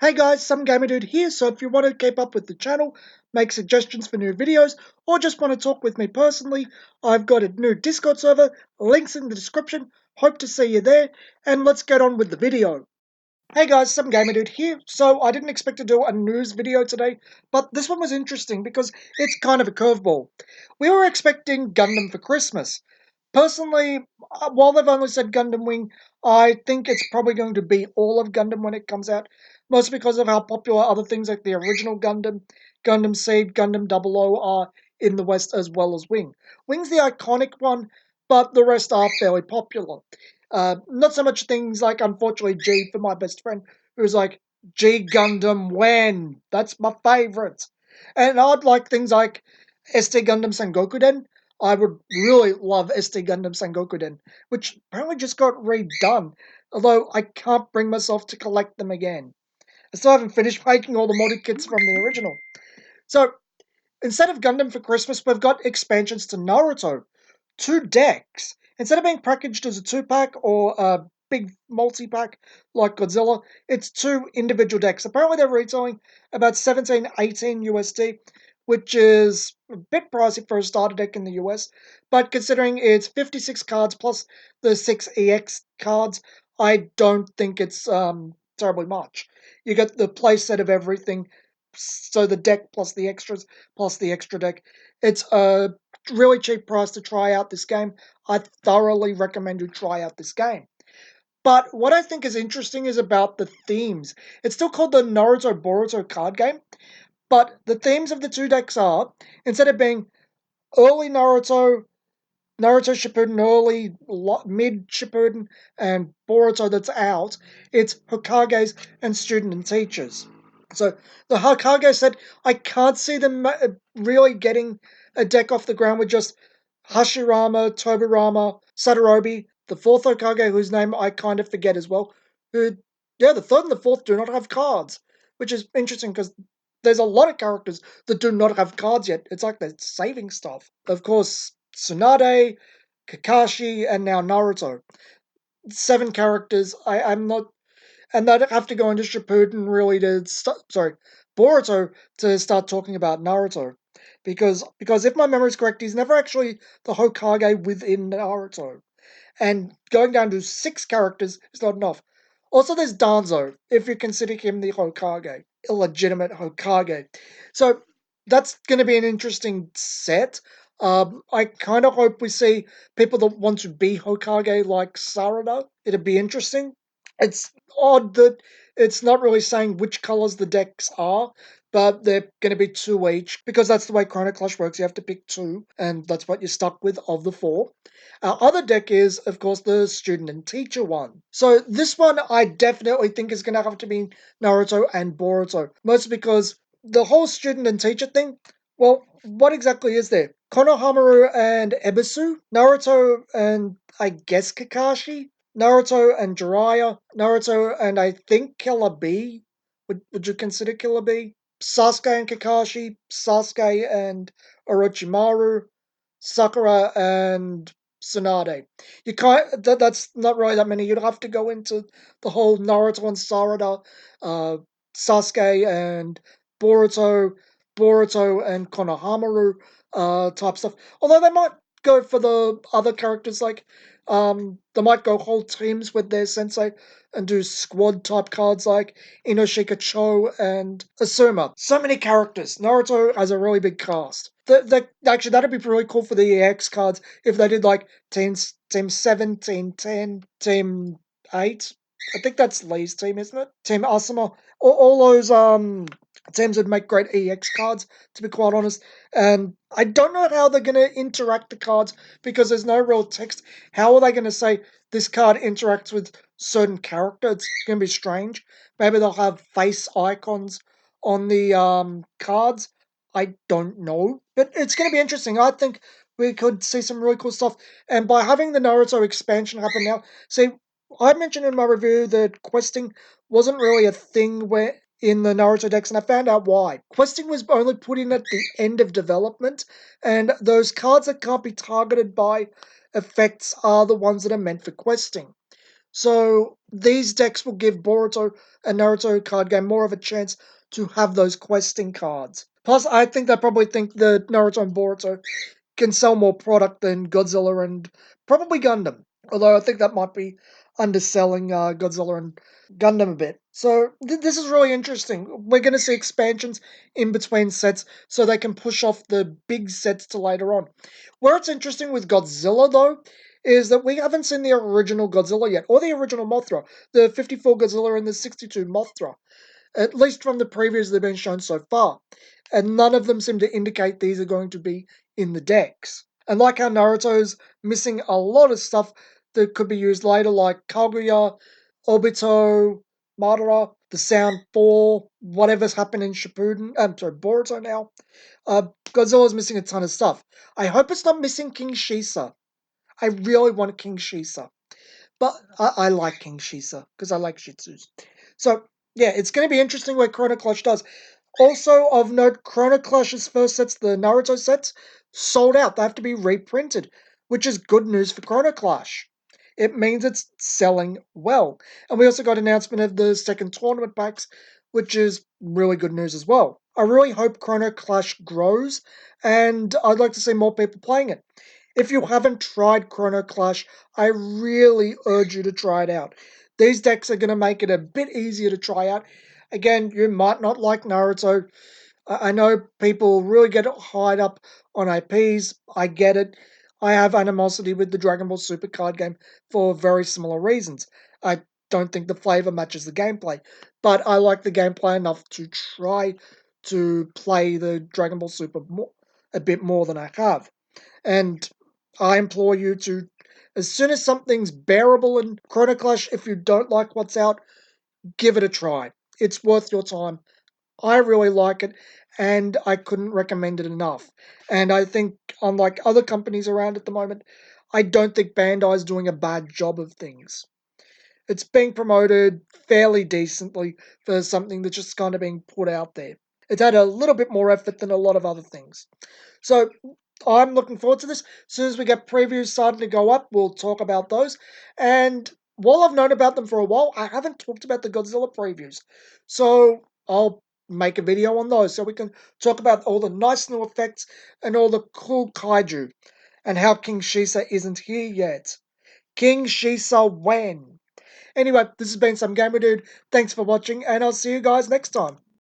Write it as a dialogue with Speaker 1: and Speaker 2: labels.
Speaker 1: Hey guys, some gamer dude here, so if you want to keep up with the channel, make suggestions for new videos, or just want to talk with me personally, I've got a new Discord server, links in the description, hope to see you there, and let's get on with the video. Hey guys, some gamer dude here. So I didn't expect to do a news video today, but this one was interesting because it's kind of a curveball. We were expecting Gundam for Christmas. Personally, while they've only said Gundam Wing, I think it's probably going to be all of Gundam when it comes out, mostly because of how popular other things like the original Gundam, Gundam Seed, Gundam 00 are in the West as well as Wing. Wing's the iconic one, but the rest are fairly popular. Not so much things like, unfortunately, G for my best friend, who's like, G Gundam when? That's my favourite. And I'd like things like ST Gundam Sangokuden. I would really love ST Gundam Sangokuden, which apparently just got redone, although I can't bring myself to collect them again. I still haven't finished making all the modded kits from the original. So, instead of Gundam for Christmas, we've got expansions to Naruto. 2 decks. Instead of being packaged as a 2-pack or a big multi-pack like Godzilla, it's 2 individual decks. Apparently they're retailing about 17, 18 USD, which is a bit pricey for a starter deck in the US, but considering it's 56 cards plus the 6 EX cards, I don't think it's terribly much. You get the playset of everything, so the deck plus the extras plus the extra deck. It's a really cheap price to try out this game. I thoroughly recommend you try out this game. But what I think is interesting is about the themes. It's still called the Naruto Boruto card game, but the themes of the 2 decks are, instead of being early Naruto, Naruto Shippuden early, mid Shippuden, and Boruto that's out, it's Hokages and student and teachers. So the Hokage said, I can't see them really getting a deck off the ground with just Hashirama, Tobirama, Sadarobi, the fourth Hokage, whose name I kind of forget as well, who, yeah, the third and the fourth do not have cards, which is interesting because there's a lot of characters that do not have cards yet. It's like they're saving stuff. Of course, Tsunade, Kakashi, and now Naruto. 7 characters. I'm not, and they'd have to go into Shippuden really to Boruto to start talking about Naruto, because if my memory is correct, he's never actually the Hokage within Naruto, and going down to 6 characters is not enough. Also, there's Danzo, if you consider him the Hokage, illegitimate Hokage. So that's going to be an interesting set. I kind of hope we see people that want to be Hokage like Sarada. It'd be interesting. It's odd that it's not really saying which colors the decks are, but they're going to be 2 each because that's the way Chrono Clash works. You have to pick 2, and that's what you're stuck with of the 4. Our other deck is, of course, the student and teacher one. So this one I definitely think is going to have to be Naruto and Boruto, mostly because the whole student and teacher thing, well, what exactly is there? Konohamaru and Ebisu, Naruto and I guess Kakashi, Naruto and Jiraiya, Naruto and I think Killer B. Would you consider Killer B? Sasuke and Kakashi, Sasuke and Orochimaru, Sakura and Tsunade. You can't. That's not really that many. You'd have to go into the whole Naruto and Sarada, uh, Sasuke and Boruto, Boruto and Konohamaru type stuff. Although they might go for the other characters, like they might go whole teams with their sensei and do squad type cards like Inoshika Cho and Asuma. So many characters. Naruto has a really big cast. Actually, that'd be really cool for the EX cards if they did like team 7, team 10, team 8. I think that's Lee's team, isn't it? Team Asuma. All those teams would make great EX cards, to be quite honest. And I don't know how they're going to interact the cards because there's no real text. How are they going to say this card interacts with certain character? It's going to be strange. Maybe they'll have face icons on the cards. I don't know. But it's going to be interesting. I think we could see some really cool stuff. And by having the Naruto expansion happen now, see, I mentioned in my review that questing wasn't really a thing where in the Naruto decks, and I found out why. Questing was only put in at the end of development, and those cards that can't be targeted by effects are the ones that are meant for questing. So these decks will give Boruto and Naruto card game more of a chance to have those questing cards. Plus, I think they probably think that Naruto and Boruto can sell more product than Godzilla and probably Gundam. Although I think that might be underselling Godzilla and Gundam a bit. So this is really interesting. We're going to see expansions in between sets so they can push off the big sets to later on. Where it's interesting with Godzilla, though, is that we haven't seen the original Godzilla yet, or the original Mothra, the 54 Godzilla and the 62 Mothra, at least from the previews that have been shown so far. And none of them seem to indicate these are going to be in the decks. And like how Naruto's missing a lot of stuff that could be used later, like Kaguya, Obito, Madara, the Sound 4, whatever's happened in Shippuden, I'm sorry, Boruto now. Godzilla's missing a ton of stuff. I hope it's not missing King Shisa. I really want King Shisa. But I like King Shisa because I like Shih Tzus. So, yeah, it's going to be interesting what Chrono Clash does. Also, of note, Chrono Clash's first sets, the Naruto sets, sold out. They have to be reprinted, which is good news for Chrono Clash. It means it's selling well. And we also got announcement of the second tournament packs, which is really good news as well. I really hope Chrono Clash grows, and I'd like to see more people playing it. If you haven't tried Chrono Clash, I really urge you to try it out. These decks are going to make it a bit easier to try out. Again, you might not like Naruto. I know people really get hied up on IPs. I get it. I have animosity with the Dragon Ball Super card game for very similar reasons. I don't think the flavor matches the gameplay, but I like the gameplay enough to try to play the Dragon Ball Super a bit more than I have. And I implore you to, as soon as something's bearable in Chrono Clash, if you don't like what's out, give it a try. It's worth your time. I really like it, and I couldn't recommend it enough. And I think, unlike other companies around at the moment, I don't think Bandai's doing a bad job of things. It's being promoted fairly decently for something that's just kind of being put out there. It's had a little bit more effort than a lot of other things. So I'm looking forward to this. As soon as we get previews starting to go up, we'll talk about those. And while I've known about them for a while, I haven't talked about the Godzilla previews. So I'll make a video on those so we can talk about all the nice new effects and all the cool kaiju and how King Shisa isn't here yet. King Shisa when? Anyway, this has been Some Gamer Dude. Thanks for watching, and I'll see you guys next time.